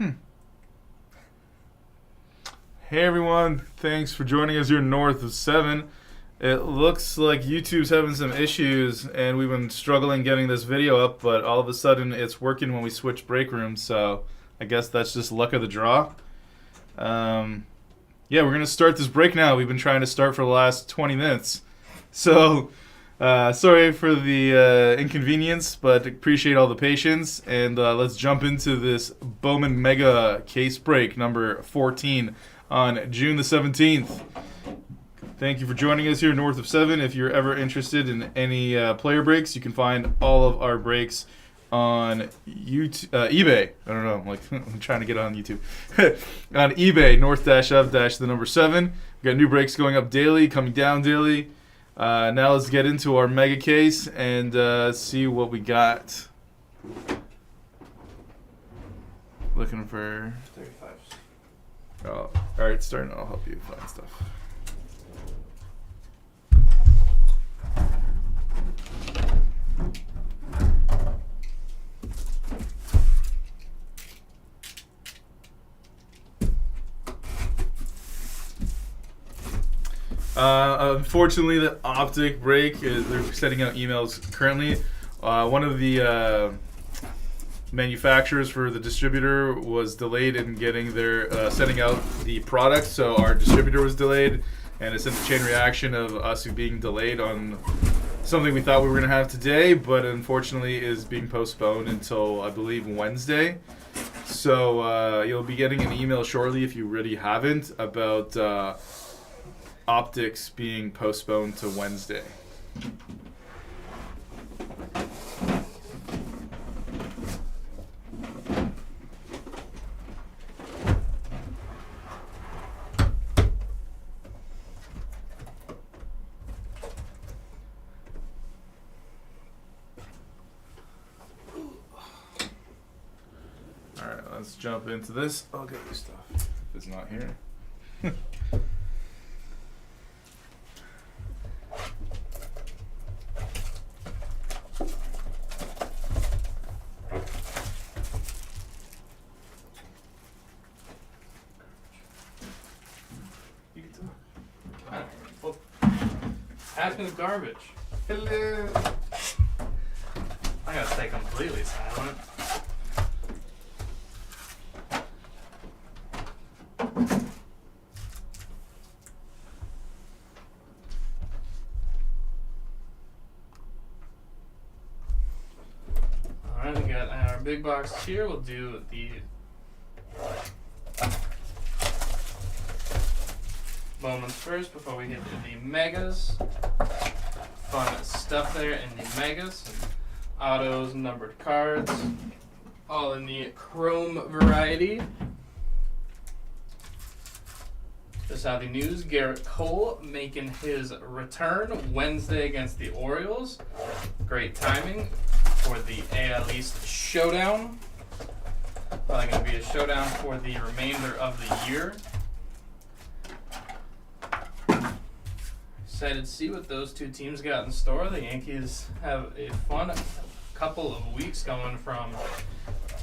Hey everyone, thanks for joining us here north of 7. It looks like YouTube's having some issues and we've been struggling getting this video up, but all of a sudden it's working when we switch break rooms, so I guess that's just luck of the draw. Yeah, we're going to start this break now. We've been trying to start for the last 20 minutes. So, sorry for the inconvenience, but appreciate all the patience. And let's jump into this Bowman Mega case break number 14 on June the 17th. Thank you for joining us here north of 7. If you're ever interested in any player breaks, you can find all of our breaks on YouTube, eBay. I don't know, I'm trying to get on YouTube. On eBay, north-of-the-number-7. We've got new breaks going up daily, coming down daily. Now let's get into our mega case and see what we got. Looking for 35. Oh, alright, starting. I'll help you find stuff. Unfortunately, the optic break is they're sending out emails currently. One of the manufacturers for the distributor was delayed in getting their sending out the product, so our distributor was delayed, and it's in the chain reaction of us being delayed on something we thought we were going to have today, but unfortunately is being postponed until I believe Wednesday. So you'll be getting an email shortly if you already haven't about optics being postponed to Wednesday. Alright, let's jump into this. I'll get your stuff if it's not here. Pass me the garbage. Hello. I gotta stay completely silent. Alright, we got our big box here. We'll do the Bowman's first before we get to the megas. Fun stuff there in the megas. Autos, numbered cards, all in the chrome variety. Just out the news, Garrett Cole making his return Wednesday against the Orioles. Great timing for the AL East showdown. Probably going to be a showdown for the remainder of the year. Excited to see what those two teams got in store. The Yankees have a fun couple of weeks going from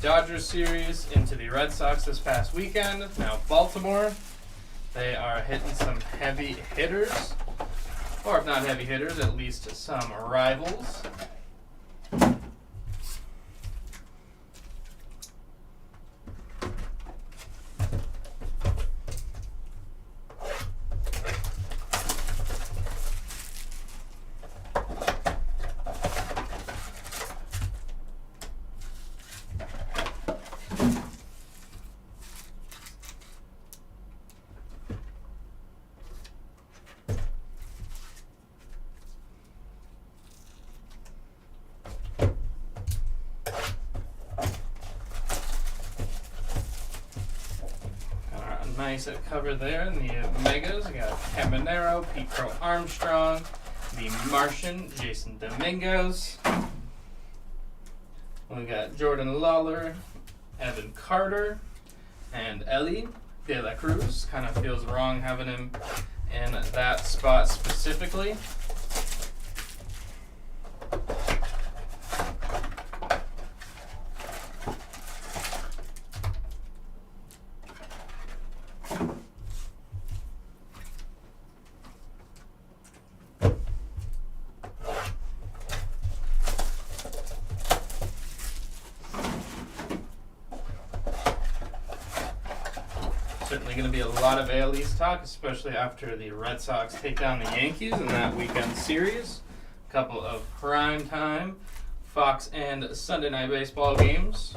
Dodgers series into the Red Sox this past weekend. Now Baltimore, they are hitting some heavy hitters, or if not heavy hitters, at least some rivals. Nice cover there in the megas. We got Caminero, Pete Crow Armstrong, the Martian, Jason Domingos. We got Jordan Lawler, Evan Carter, and Ellie De La Cruz. Kind of feels wrong having him in that spot specifically. going to be a lot of AL East talk, especially after the Red Sox take down the Yankees in that weekend series. A couple of prime time Fox and Sunday Night Baseball games.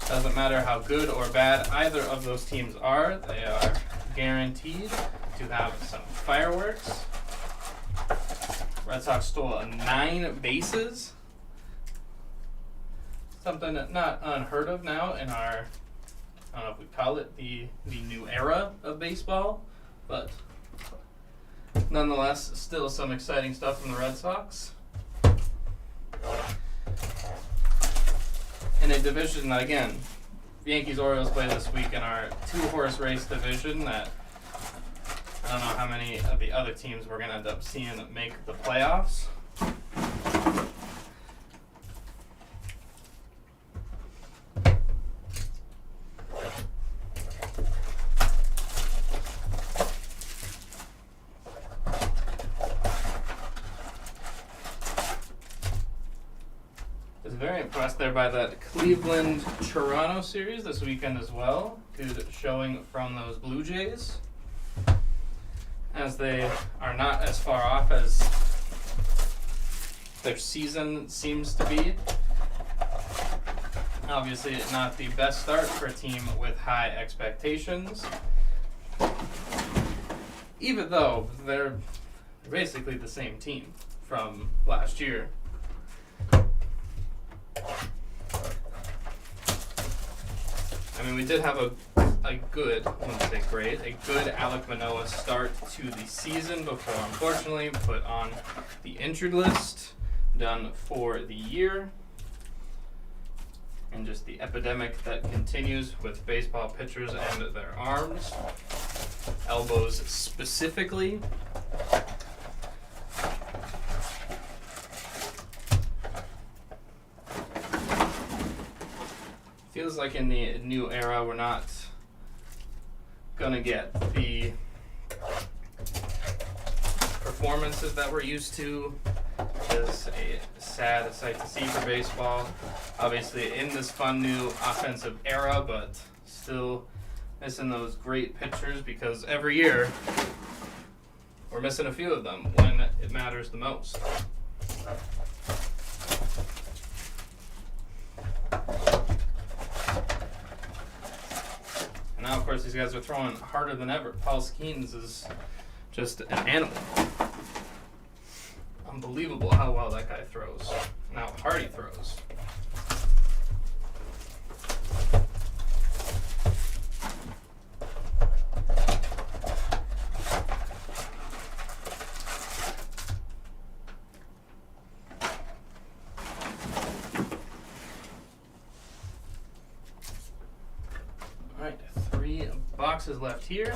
Doesn't matter how good or bad either of those teams are, they are guaranteed to have some fireworks. Red Sox stole 9 bases. Something not unheard of now in our, I don't know if we call it the new era of baseball, but nonetheless, still some exciting stuff from the Red Sox. In a division that, again, Yankees-Orioles play this week in our 2-horse race division that I don't know how many of the other teams we're going to end up seeing make the playoffs. Very impressed there by that Cleveland-Toronto series this weekend as well. Good showing from those Blue Jays, as they are not as far off as their season seems to be. Obviously not the best start for a team with high expectations, even though they're basically the same team from last year. I mean, we did have a good, I wouldn't say great, a good Alek Manoah start to the season before, unfortunately, put on the injured list, done for the year. And just the epidemic that continues with baseball pitchers and their arms, elbows specifically. Feels like in the new era we're not gonna get the performances that we're used to. It's a sad sight to see for baseball. Obviously in this fun new offensive era, but still missing those great pitchers because every year we're missing a few of them when it matters the most. And now, of course, these guys are throwing harder than ever. Paul Skeens is just an animal. Unbelievable how well that guy throws. And how hard he throws. Alright, 3 boxes left here.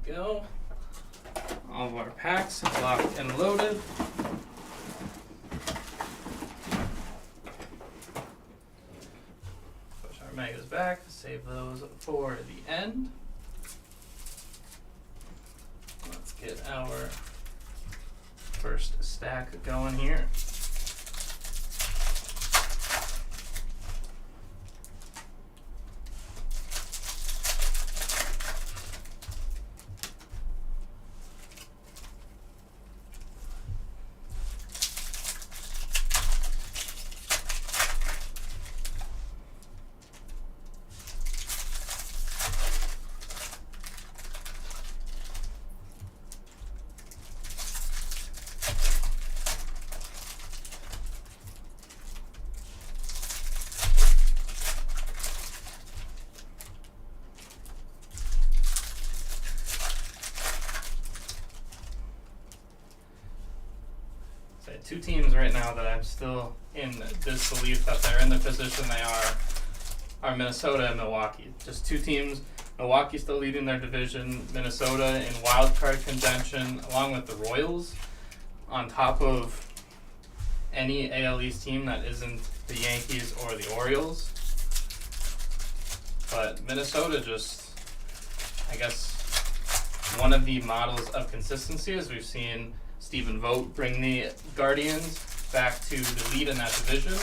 Go. All of our packs locked and loaded. Push our megas back, save those for the end. Let's get our first stack going here. Two teams right now that I'm still in disbelief that they're in the position they are Minnesota and Milwaukee. Just two teams. Milwaukee still leading their division. Minnesota in wild card contention, along with the Royals, on top of any AL East team that isn't the Yankees or the Orioles. But Minnesota just, I guess, one of the models of consistency, as we've seen Stephen Vogt bring the Guardians back to the lead in that division.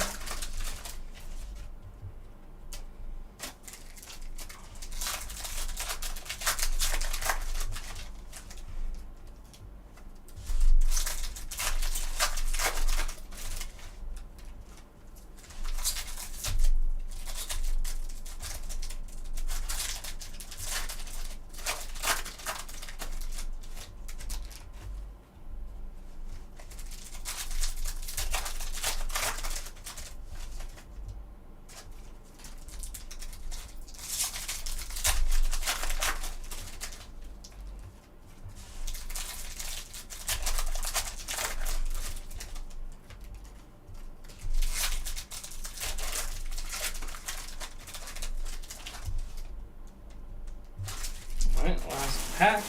Alright, last pack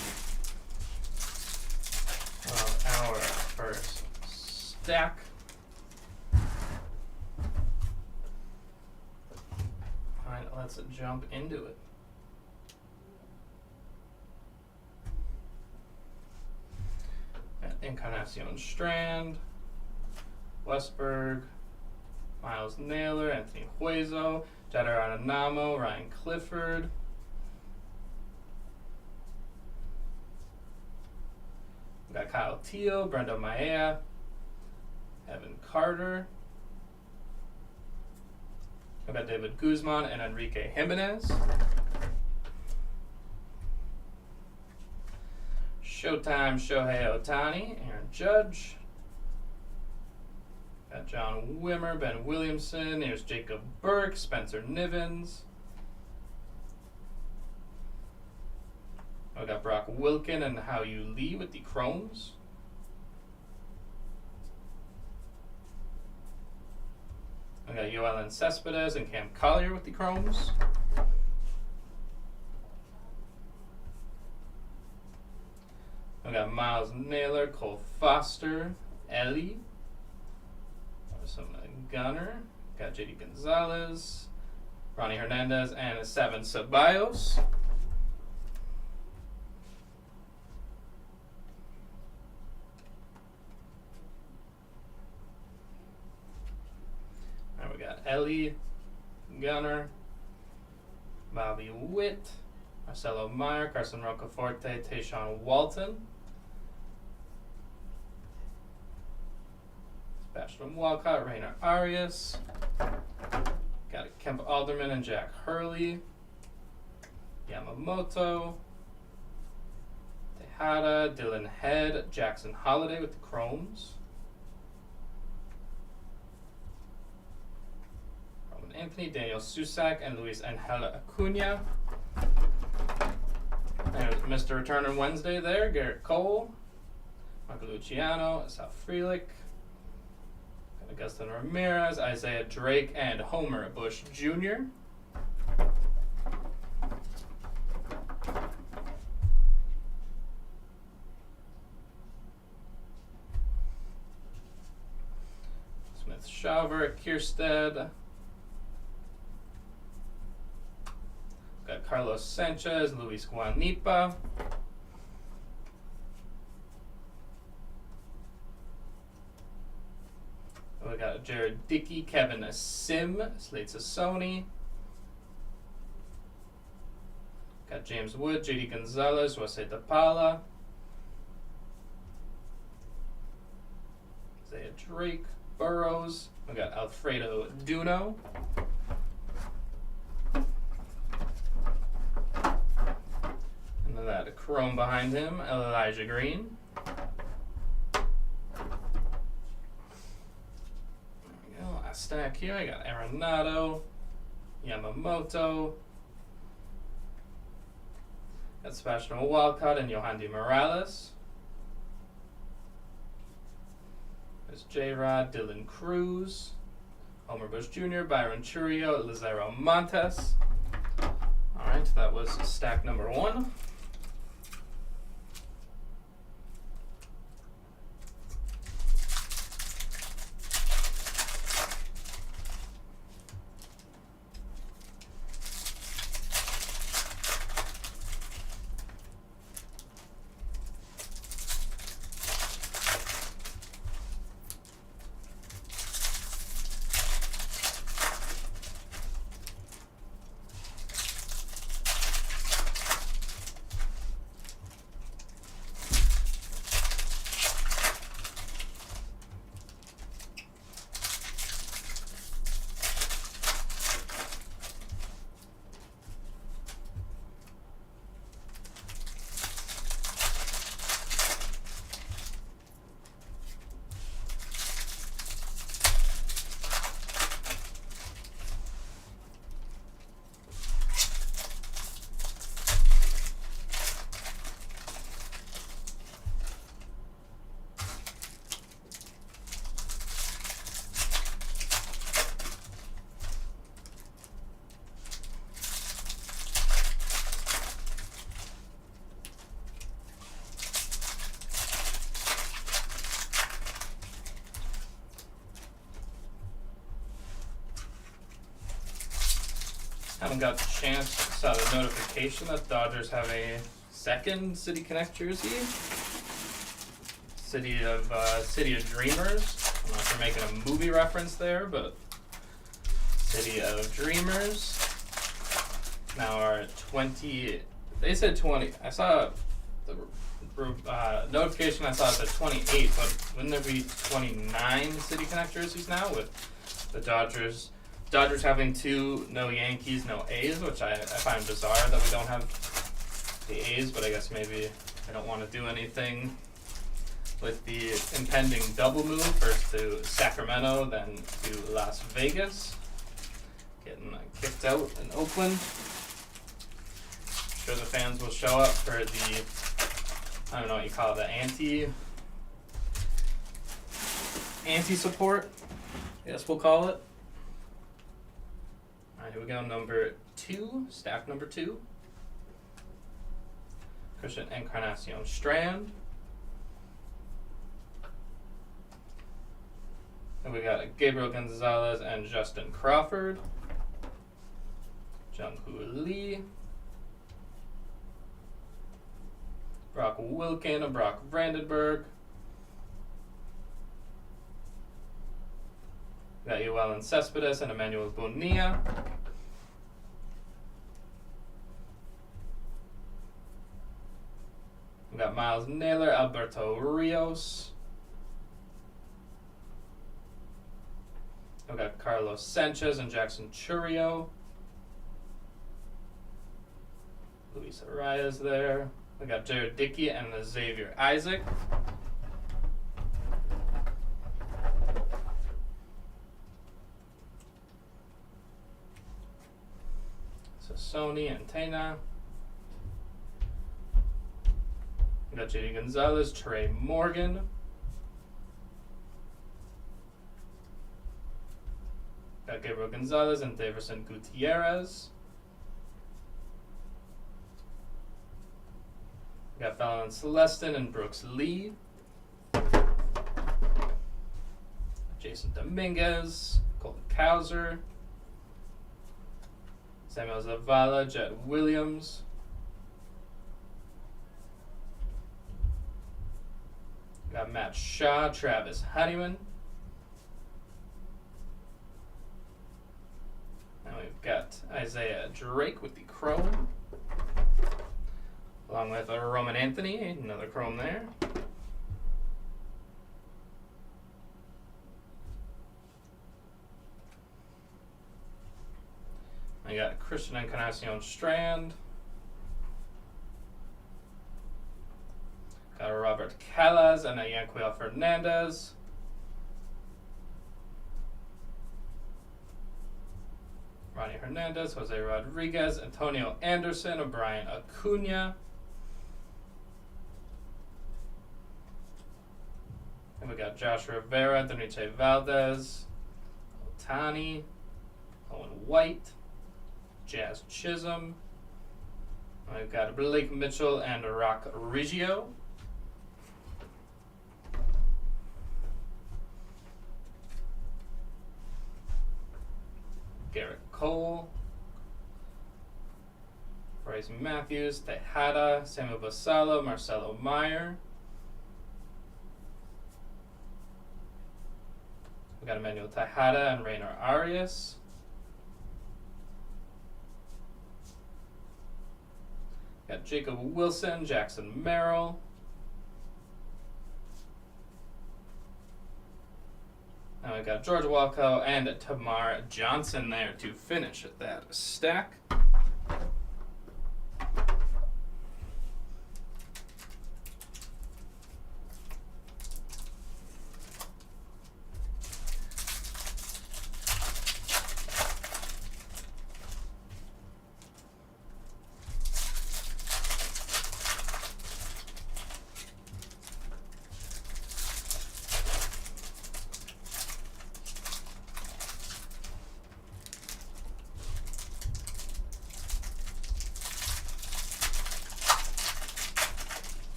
of our first stack. Alright, let's jump into it. Encarnacion Strand, Westberg, Miles Naylor, Anthony Hueso, Jeder Adonamo, Ryan Clifford. We got Kyle Teo, Brendo Maea, Evan Carter. We got David Guzman and Enrique Jimenez. Showtime Shohei Ohtani, Aaron Judge. Got John Wimmer, Ben Williamson. Here's Jacob Burke, Spencer Nivens. We got Brock Wilkin and Hao Yu Lee with the Chromes. We got Yoelin Cespedes and Cam Collier with the Chromes. We got Miles Naylor, Cole Foster, Ellie. Some Gunner. Got JD Gonzalez, Ronnie Hernandez, and Seven Ceballos. And we got Ellie, Gunner, Bobby Witt, Marcelo Meyer, Carson Rocaforte, Tayshaun Walton, Sebastian Walcott, Rainer Arias, got Kemp Alderman and Jack Hurley, Yamamoto, Tejada, Dylan Head, Jackson Holiday with the Chromes, Roman Anthony, Daniel Susak, and Luis Angel Acuna. And Mr. Returner Wednesday there, Garrett Cole, Marco Luciano, Asaf Frelick, Augustin Ramirez, Isaiah Drake, and Homer Bush Jr. Smith Shawver, Kierstead. Got Carlos Sanchez, Luis Guanipa. We got Jared Dickey, Kevin Sim, Slate Sassoni. Got James Wood, JD Gonzalez, Jose DePaula. Isaiah Drake, Burrows. We got Alfredo Duno. And then that chrome behind him, Elijah Green. Stack here. I got Arenado, Yamamoto, got Sebastian Walcott and Yohandy Morales. There's J-Rod, Dylan Cruz, Homer Bush Jr., Byron Churio, Lazaro Montes. All right, that was stack number 1. Haven't got the chance, saw the notification that Dodgers have a second City Connect jersey. City of Dreamers. I'm not sure making a movie reference there, but City of Dreamers. Now are 20. They said 20. I saw the notification. I saw it said 28, but wouldn't there be 29 City Connect jerseys now with the Dodgers? Dodgers having 2, no Yankees, no A's, which I find bizarre that we don't have the A's, but I guess maybe I don't want to do anything with the impending double move, first to Sacramento, then to Las Vegas. Getting kicked out in Oakland. Sure the fans will show up for the, I don't know what you call it, the anti-support, I guess we'll call it. Alright, here we go, number 2, stack number 2. Christian Encarnacion Strand. And we got Gabriel Gonzalez and Justin Crawford. Jung-Hoo Lee. Brock Wilken and Brock Brandenburg. We got Yoelin Cespedes and Emmanuel Bonilla. We got Miles Naylor, Alberto Rios. We got Carlos Sanchez and Jackson Churio. Luis Arias there. We got Jared Dickey and Xavier Isaac. So Sony and Tena. We got JD Gonzalez, Trey Morgan. Got Gabriel Gonzalez and Daverson Gutierrez. We got Fallon Celestin and Brooks Lee. Jason Dominguez, Colton Cowser. Samuel Zavala, Jet Williams. We got Matt Shaw, Travis Honeyman. Now we've got Isaiah Drake with the chrome, along with Roman Anthony, another chrome there. I got Christian Encarnacion Strand. Got a Robert Callas and a Yanquiel Fernandez. Ronnie Hernandez, Jose Rodriguez, Antonio Anderson, O'Brien Acuna. And we We got Josh Rivera, Deniche Valdez, Otani, Owen White, Jazz Chisholm. We've got Blake Mitchell and Rock Riggio. Garrett Cole, Bryce Matthews, Tejada, Samuel Basala, Marcelo Meyer. We got Emmanuel Tejada and Rainer Arias. Got Jacob Wilson, Jackson Merrill. And we got George Walco and Tamar Johnson there to finish at that stack.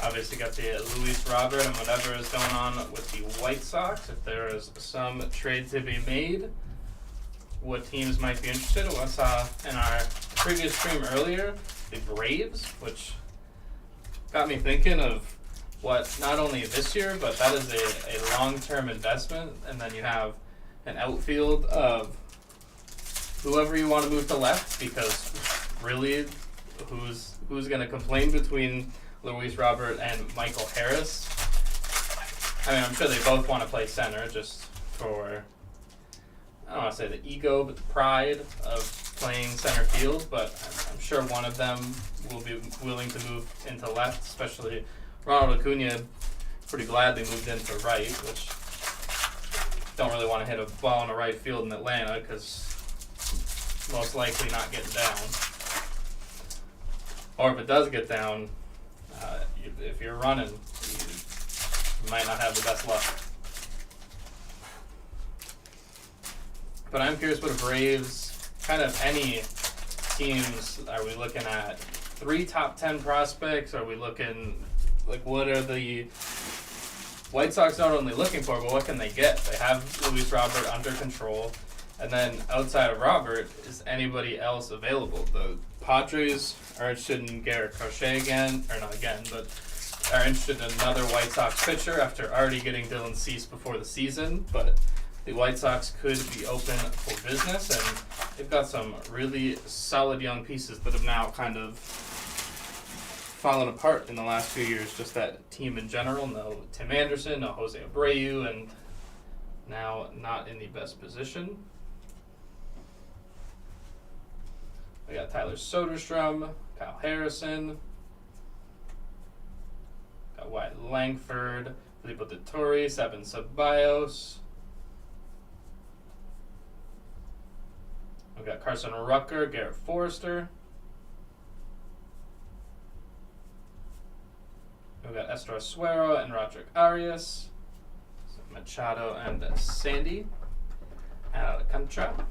Obviously got the Luis Robert and whatever is going on with the White Sox. If there is some trade to be made, what teams might be interested? I saw in our previous stream earlier, the Braves, which got me thinking of what not only this year, but that is a long-term investment. And then you have an outfield of whoever you want to move to left, because really, who's going to complain between Luis Robert and Michael Harris? I mean, I'm sure they both want to play center just for, I don't want to say the ego, but the pride of playing center field. But I'm sure one of them will be willing to move into left, especially Ronald Acuna pretty gladly moved into right, which don't really want to hit a ball in a right field in Atlanta because most likely not getting down. Or if it does get down, if you're running, you might not have the best luck. But I'm curious what a Braves, kind of any teams, are we looking at 3 top 10 prospects? Are we looking, like, what are the White Sox not only looking for, but what can they get? They have Luis Robert under control. And then outside of Robert, is anybody else available? The Padres are interested in Garrett Crochet again, or not again, but are interested in another White Sox pitcher after already getting Dylan Cease before the season. But the White Sox could be open for business, and they've got some really solid young pieces that have now kind of fallen apart in the last few years. Just that team in general. No Tim Anderson, no Jose Abreu, and now not in the best position. We got Tyler Soderstrom, Kyle Harrison, got Wyatt Langford, Felipe de Torres, Evan Ceballos. We got Carson Rucker, Garrett Forrester. We got Esther Suero and Roderick Arias, Machado and Sandy Alcantara.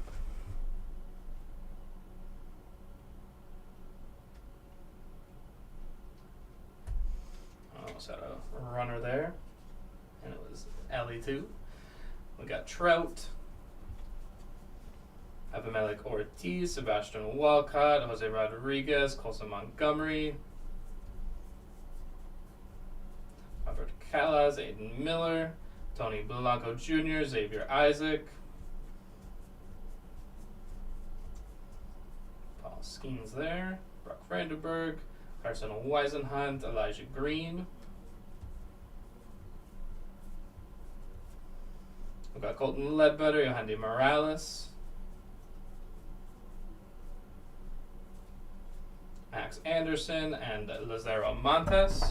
Almost had a runner there, and it was Ellie too. We got Trout, Abimelech Ortiz, Sebastian Walcott, Jose Rodriguez, Colson Montgomery, Robert Callas, Aiden Miller, Tony Blanco Jr., Xavier Isaac, Paul Skeens there, Brock Vandenberg, Carson Weisenhunt, Elijah Green. We've got Colton Ledbetter, Yohandy Morales. Max Anderson and Lazaro Montes.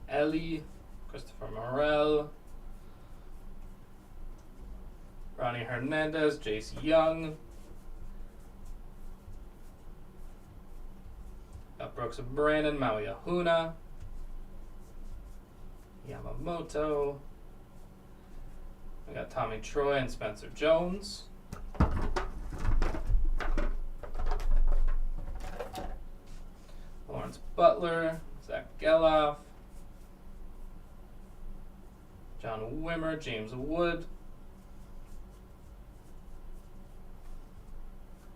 Ellie, Christopher Morel, Ronnie Hernandez, Jace Young, got Brooks Brandon, Maui Ahuna, Yamamoto, we got Tommy Troy and Spencer Jones. Lawrence Butler, Zach Geloff, John Wimmer, James Wood,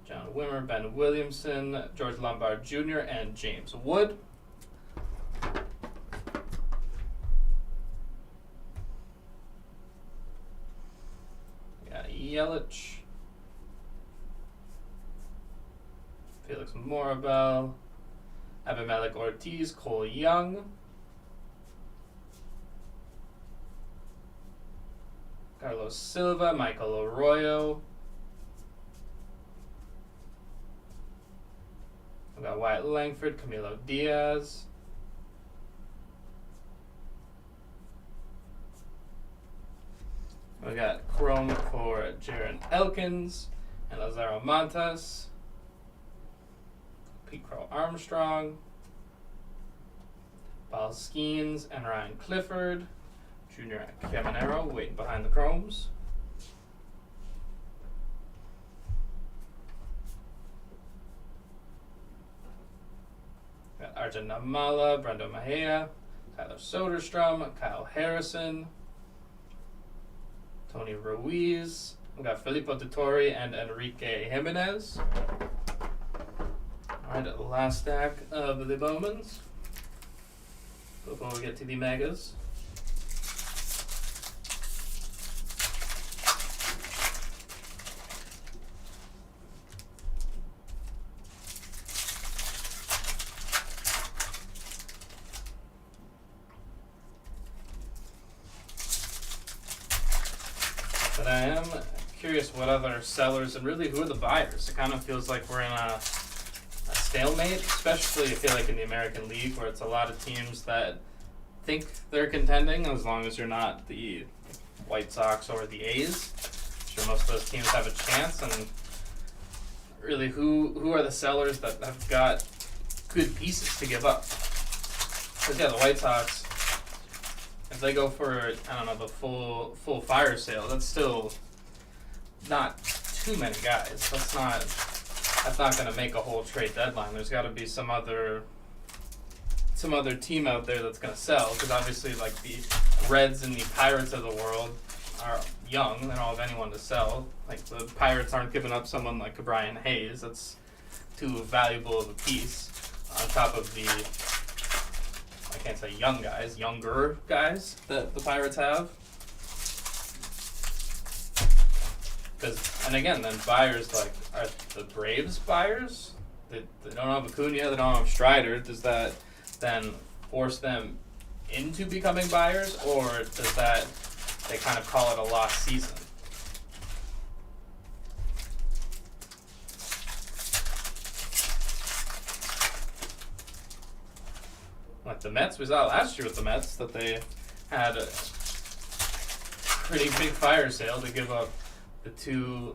John Wimmer, Ben Williamson, George Lombard Jr., and James Wood. We got Yelich, Felix Morabel, Abimelech Ortiz, Cole Young, Carlos Silva, Michael Arroyo. We got Wyatt Langford, Camilo Diaz. We got Chrome for Jaron Elkins and Lazaro Montes. Pete Crow Armstrong. Ball Skeens and Ryan Clifford. Junior Caminero waiting behind the Chromes. Got Arjun Namala, Brendo Mejia, Tyler Soderstrom, Kyle Harrison, Tony Ruiz. We got Filippo Dettori and Enrique Jimenez. Alright, the last stack of the Bowmans before we get to the Megas. But I am curious what other sellers and really who are the buyers. It kind of feels like we're in a stalemate, especially I feel like in the American League where it's a lot of teams that think they're contending as long as you're not the White Sox or the A's. I'm sure most of those teams have a chance, and really who are the sellers that have got good pieces to give up? Because yeah, the White Sox, if they go for, I don't know, the full fire sale, that's still not too many guys. That's not going to make a whole trade deadline. There's got to be some other team out there that's going to sell, because obviously like the Reds and the Pirates of the world are young. They don't have anyone to sell. Like the Pirates aren't giving up someone like Brian Hayes. That's too valuable of a piece on top of the, I can't say younger guys that the Pirates have. And again, then buyers like, are the Braves buyers? They don't have Acuna, they don't have Strider. Does that then force them into becoming buyers, or does that they kind of call it a lost season? Like the Mets, we saw last year with the Mets that they had a pretty big fire sale to give up the two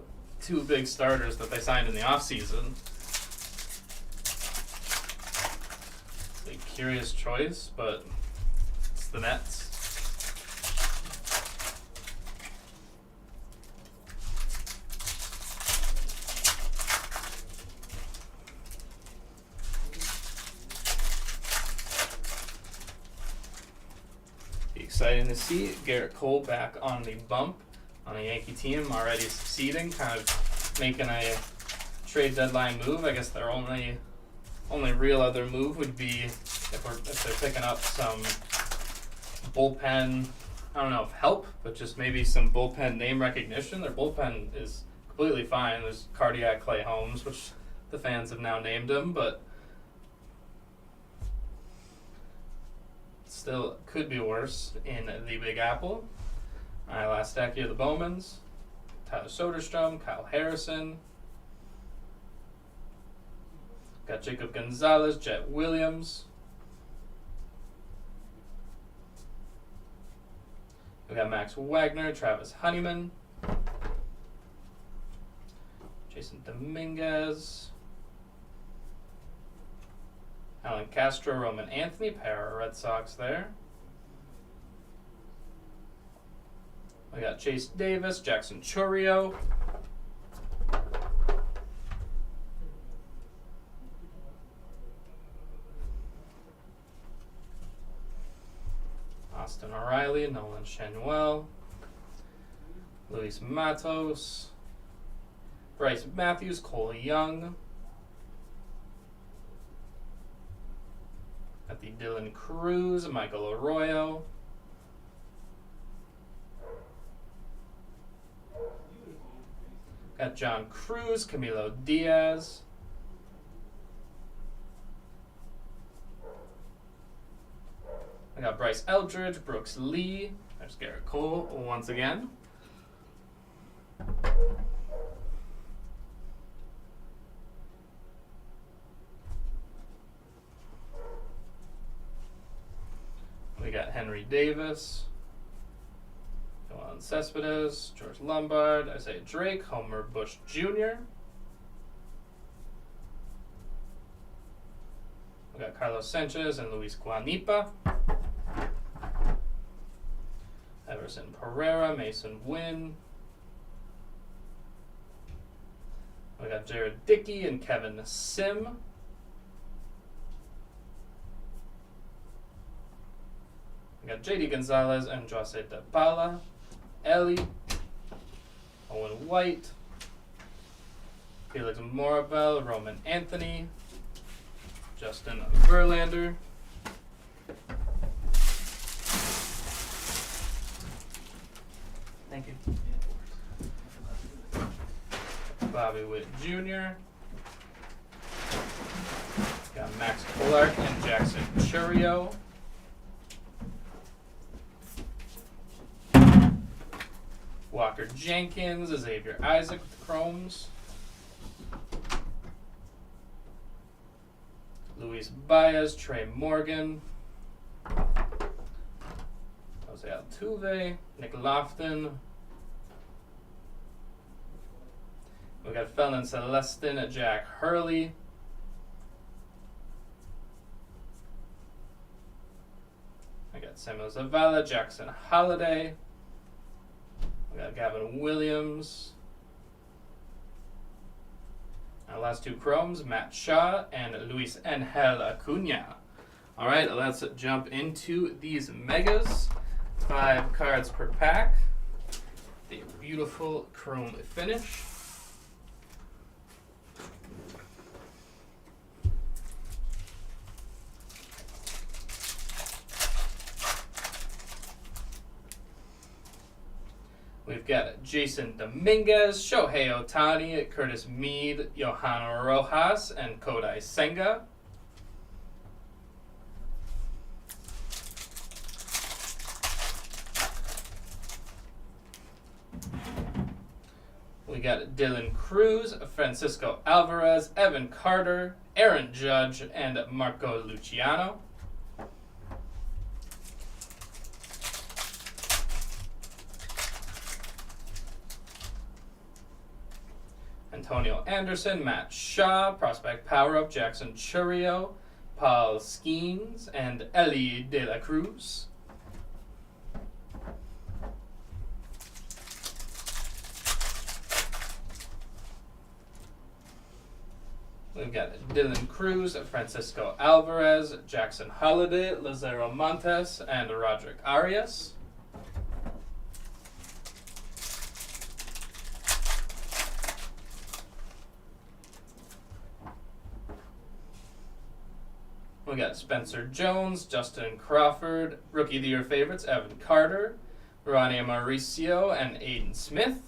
big starters that they signed in the offseason. It's a curious choice, but it's the Mets. Be exciting to see Garrett Cole back on the bump on a Yankee team, already succeeding, kind of making a trade deadline move. I guess their only real other move would be if they're picking up some bullpen, I don't know if help, but just maybe some bullpen name recognition. Their bullpen is completely fine. There's Cardiac Clay Holmes, which the fans have now named him, but still could be worse in the Big Apple. All right, last stack here, the Bowmans. Tyler Soderstrom, Kyle Harrison. Got Jacob Gonzalez, Jet Williams. We got Max Wagner, Travis Honeyman. Jason Dominguez. Alan Castro, Roman Anthony, pair of Red Sox there. We got Chase Davis, Jackson Chourio. Austin O'Reilly, Nolan Chanuel. Luis Matos. Bryce Matthews, Cole Young. Got the Dylan Cruz, Michael Arroyo. Got John Cruz, Camilo Diaz. I got Bryce Eldridge, Brooks Lee. There's Garrett Cole once again. We got Henry Davis, Juan Cespedes, George Lombard, Isaiah Drake, Homer Bush Jr. We got Carlos Sanchez and Luis Guanipa. Everson Pereira, Mason Wynn. We got Jared Dickey and Kevin Sim. We got JD Gonzalez and Jose De Paula. Ellie. Owen White. Felix Morabel, Roman Anthony. Justin Verlander. Thank you. Bobby Witt Jr. Got Max Clark and Jackson Chourio. Walker Jenkins, Xavier Isaac with the Chromes. Luis Baez, Trey Morgan. Jose Altuve, Nick Lofton. We got Felon Celestin, Jack Hurley. I got Samuel Zavala, Jackson Holiday. We got Gavin Williams. Our last two Chromes, Matt Shaw and Luis Angel Acuna. All right, let's jump into these megas. 5 cards per pack. The beautiful chrome finish. We've got Jason Dominguez, Shohei Ohtani, Curtis Mead, Johan Rojas, and Kodai Senga. We got Dylan Cruz, Francisco Alvarez, Evan Carter, Aaron Judge, and Marco Luciano. Antonio Anderson, Matt Shaw, Prospect Power-Up, Jackson Chourio, Paul Skeens, and Ellie De La Cruz. We've got Dylan Cruz, Francisco Alvarez, Jackson Holiday, Lazaro Montes, and Roderick Arias. We got Spencer Jones, Justin Crawford, Rookie of the Year favorites, Evan Carter, Ronnie Mauricio, and Aiden Smith.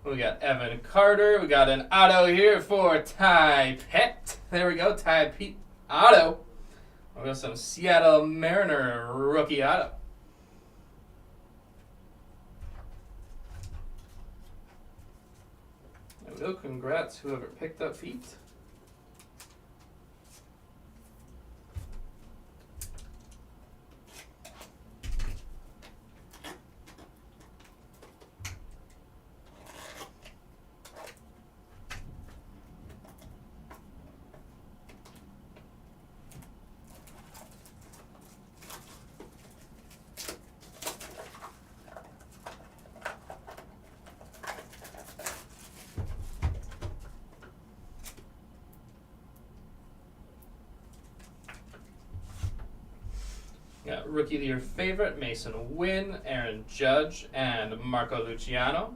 We We got Evan Carter. We got an auto here for Ty Pitt. There we go, Ty Pitt auto. We got some Seattle Mariner rookie auto. There we go. Congrats, whoever picked up Pete. Got Rookie of the Year favorite, Mason Wynn, Aaron Judge, and Marco Luciano.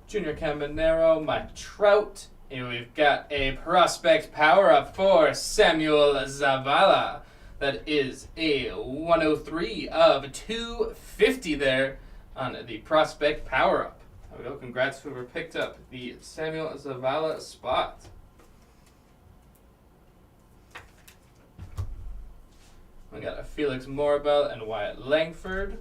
Junior Caminero, Mike Trout. And we've got a prospect power-up for Samuel Zavala. That is a 103 of 250 there on the prospect power-up. There we go. Congrats whoever picked up the Samuel Zavala spot. We got a Felix Morabel and Wyatt Langford.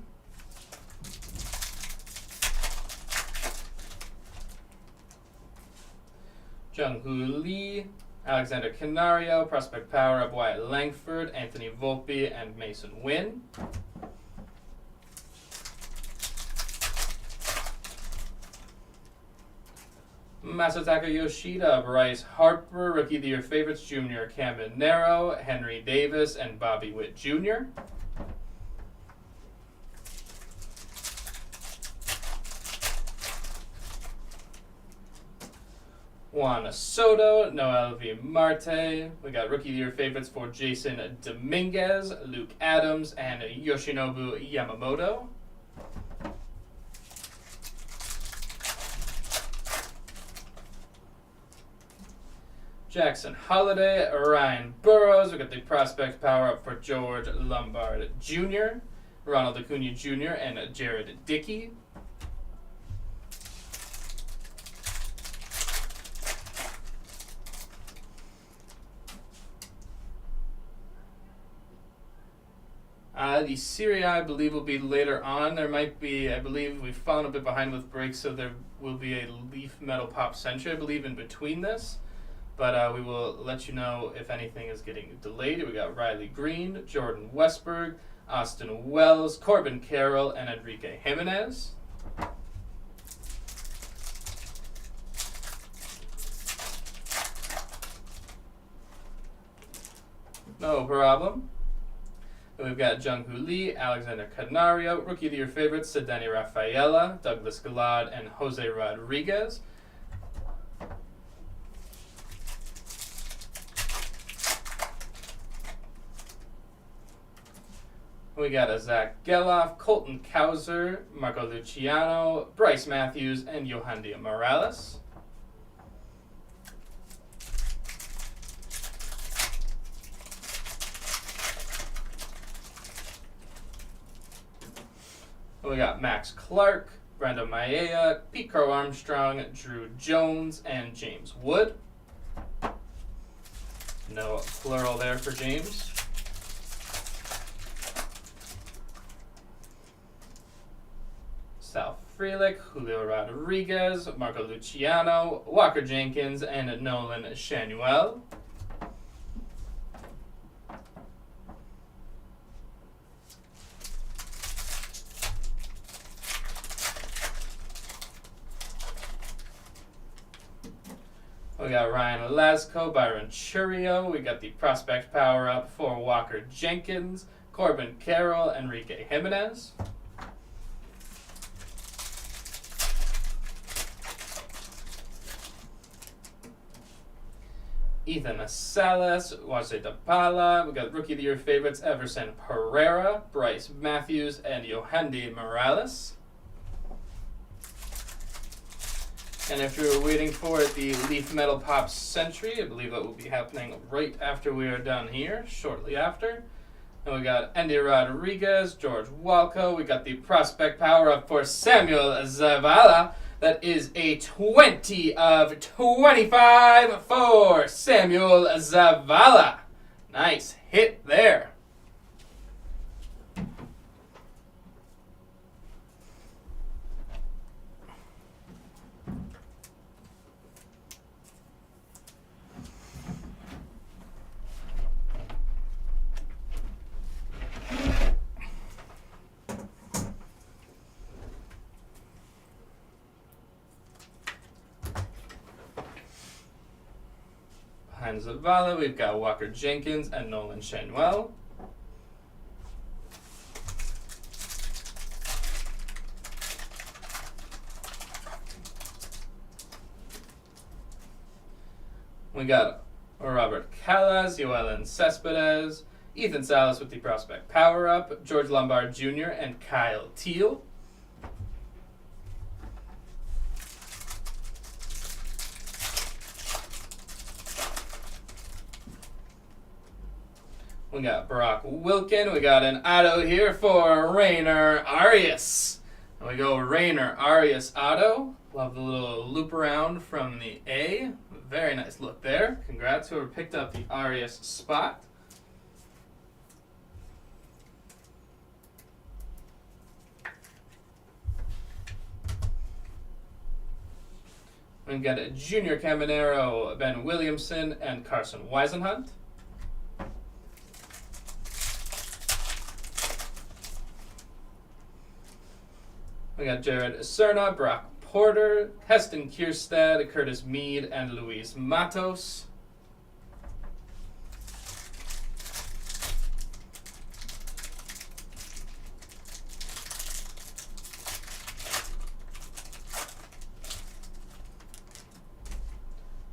Jung-Hoo Lee, Alexander Canario, prospect power-up Wyatt Langford, Anthony Volpe, and Mason Wynn. Masataka Yoshida, Bryce Harper, Rookie of the Year favorites, Junior Caminero, Henry Davis, and Bobby Witt Jr. Juan Soto, Noel V. Marte. We got Rookie of the Year favorites for Jason Dominguez, Luke Adams, and Yoshinobu Yamamoto. Jackson Holiday, Ryan Burrows. We got the prospect power up for George Lombard Jr., Ronald Acuna Jr., and Jared Dickey. The Serie I believe will be later on. There might be, I believe we've fallen a bit behind with breaks, so there will be a Leaf Metal Pop Century, I believe, in between this. But we will let you know if anything is getting delayed. We got Riley Green, Jordan Westberg, Austin Wells, Corbin Carroll, and Enrique Jimenez. No problem. Then we've got Jung-Hoo Lee, Alexander Canario, Rookie of the Year favorites, Sedani Rafaela, Douglas Galad, and Jose Rodriguez. We got a Zach Geloff, Colton Cowser, Marco Luciano, Bryce Matthews, and Yohandy Morales. We got Max Clark, Brenda Maea, Pete Crow Armstrong, Drew Jones, and James Wood. No plural there for James. Sal Frelick, Julio Rodriguez, Marco Luciano, Walker Jenkins, and Nolan Shanuel. We got Ryan Lasco, Byron Churio. We got the prospect power up for Walker Jenkins, Corbin Carroll, Enrique Jimenez. Ethan Salas, Wase Dapala. We got Rookie of the Year favorites, Everson Pereira, Bryce Matthews, and Yohandy Morales. And if you're waiting for the Leaf Metal Pop Century, I believe that will be happening right after we are done here, shortly after. And we got Andy Rodriguez, George Walco. We got the prospect power up for Samuel Zavala. That is a 20 of 25 for Samuel Zavala. Nice hit there. Behind Zavala, we've got Walker Jenkins and Nolan Schanuel. We got Robert Callas, Yoelen Cespedes, Ethan Salas with the prospect power-up, George Lombard Jr. and Kyle Teal. We got Barack Wilkin. We got an auto here for Rainer Arias. And we go Rainer Arias auto. Love the little loop around from the A. Very nice look there. Congrats whoever picked up the Arias spot. We've got a Junior Caminero, Ben Williamson, and Carson Weisenhunt. We got Jared Cerna, Brock Porter, Heston Kierstead, Curtis Mead, and Luis Matos.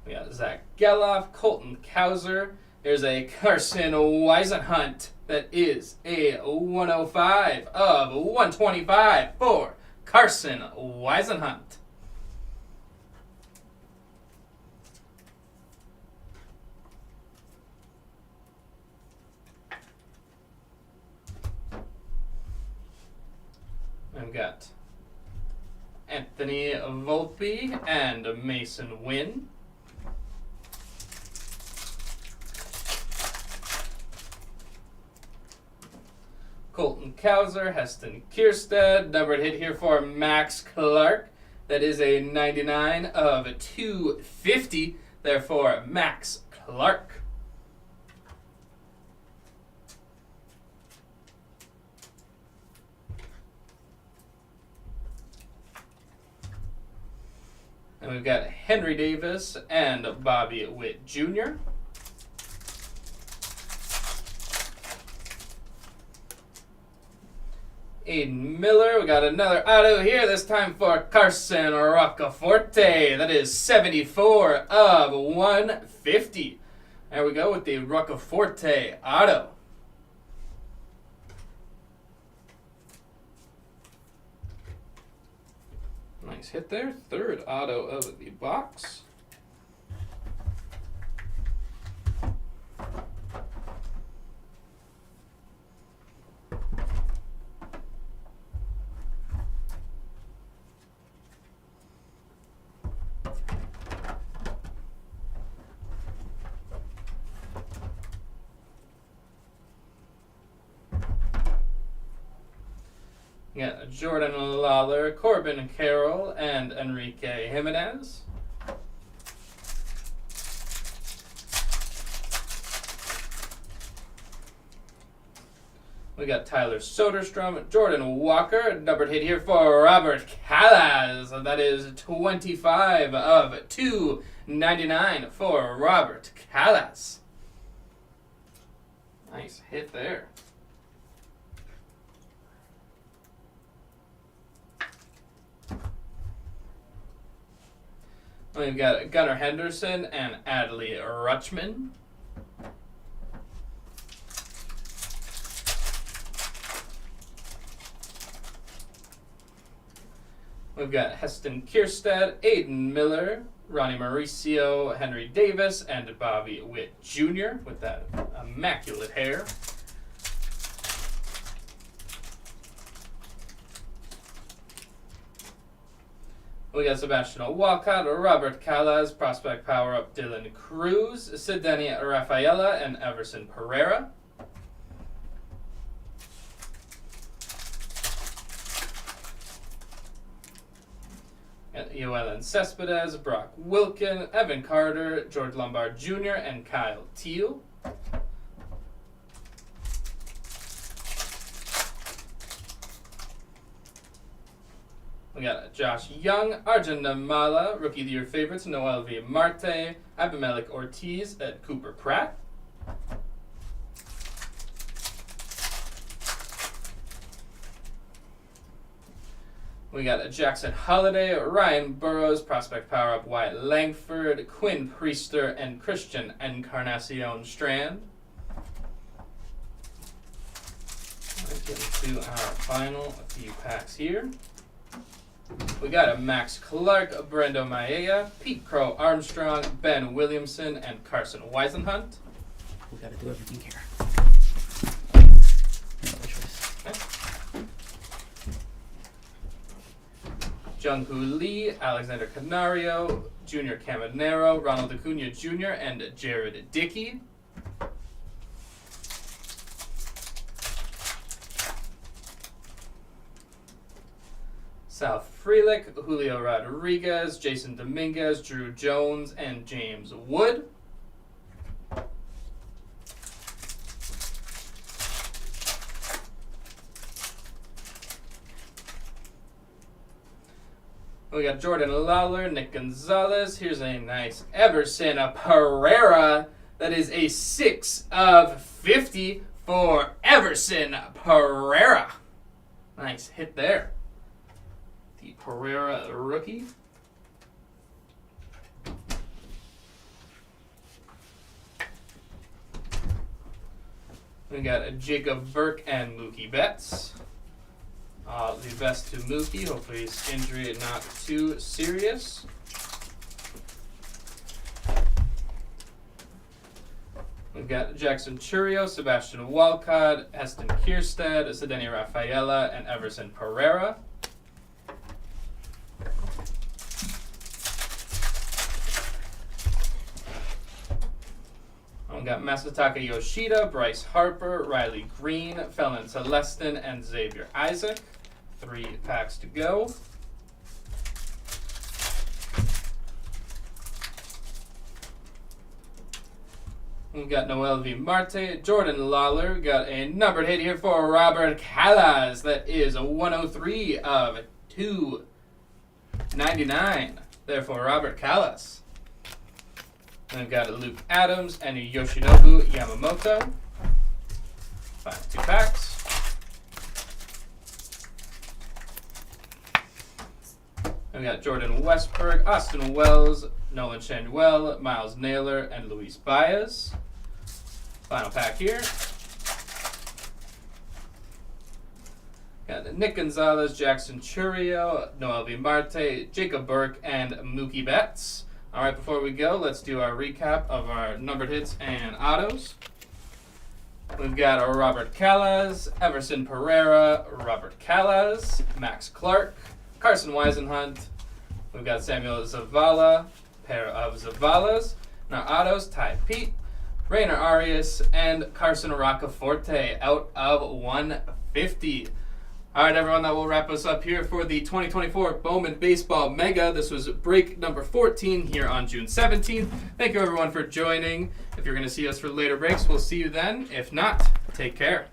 We got Zach Geloff, Colton Cowser. There's a Carson Weisenhunt that is a 105 of 125 for Carson Weisenhunt. I've got Anthony Volpe and Mason Wynn. Colton Cowser, Heston Kierstead, numbered hit here for Max Clark. That is a 99 of 250, therefore Max Clark. And we've got Henry Davis and Bobby Witt Jr. Aiden Miller, we got another auto here, this time for Carson Roccaforte. That is 74 of 150. There we go with the Roccaforte auto. Nice hit there. Third auto of the box. We got Jordan Lawler, Corbin Carroll, and Enrique Jimenez. We got Tyler Soderstrom, Jordan Walker, numbered hit here for Robert Callas. That is 25 of 299 for Robert Callas. Nice hit there. We've got Gunnar Henderson and Adley Rutschman. We've got Heston Kierstead, Aiden Miller, Ronnie Mauricio, Henry Davis, and Bobby Witt Jr. with that immaculate hair. We got Sebastian Walcott, Robert Callas, Prospect Power Up Dylan Cruz, Sidney Rafaela, and Everson Pereira. And Yoelen Cespedes, Brock Wilkin, Evan Carter, George Lombard Jr., and Kyle Teal. We got Josh Young, Arjun Namala, Rookie of the Year favorites, Noel V. Marte, Abimelech Ortiz, and Cooper Pratt. We got Jackson Holiday, Ryan Burrows, Prospect Power Up Wyatt Langford, Quinn Priester, and Christian Encarnacion Strand. Let's get into our final few packs here. We got a Max Clark, Brendo Maia, Pete Crow Armstrong, Ben Williamson, and Carson Weisenhunt. We gotta do everything here. No choice. Junghoo Lee, Alexander Canario, Junior Caminero, Ronald Acuna Jr., and Jared Dickey. Sal Frelick, Julio Rodriguez, Jason Dominguez, Drew Jones, and James Wood. We got Jordan Lawler, Nick Gonzalez. Here's a nice Everson Pereira. That is a 6 of 50 for Everson Pereira. Nice hit there. The Pereira rookie. We got Jacob Burke and Mookie Betts. The best to Mookie. Hopefully his injury is not too serious. We've got Jackson Churio, Sebastian Walcott, Heston Kierstead, Sidney Rafaela, and Everson Pereira. We've got Masataka Yoshida, Bryce Harper, Riley Green, Felon Celestin, and Xavier Isaac. 3 packs to go. We've got Noel V. Marte, Jordan Lawler. We've got a numbered hit here for Robert Callas. That is a 103 of 299. Therefore, Robert Callas. And we've got Luke Adams and Yoshinobu Yamamoto. Final 2 packs. And we got Jordan Westberg, Austin Wells, Nolan Shanuel, Miles Naylor, and Luis Baez. Final pack here. Got Nick Gonzalez, Jackson Churio, Noel V. Marte, Jacob Burke, and Mookie Betts. All right, before we go, let's do our recap of our numbered hits and autos. We've got Robert Callas, Everson Pereira, Robert Callas, Max Clark, Carson Weisenhunt. We've got Samuel Zavala, pair of Zavalas. And our autos, Ty Pete, Rainer Arias, and Carson Roccaforte out of 150. All right, everyone, that will wrap us up here for the 2024 Bowman Baseball Mega. This was break number 14 here on June 17th. Thank you, everyone, for joining. If you're going to see us for later breaks, we'll see you then. If not, take care.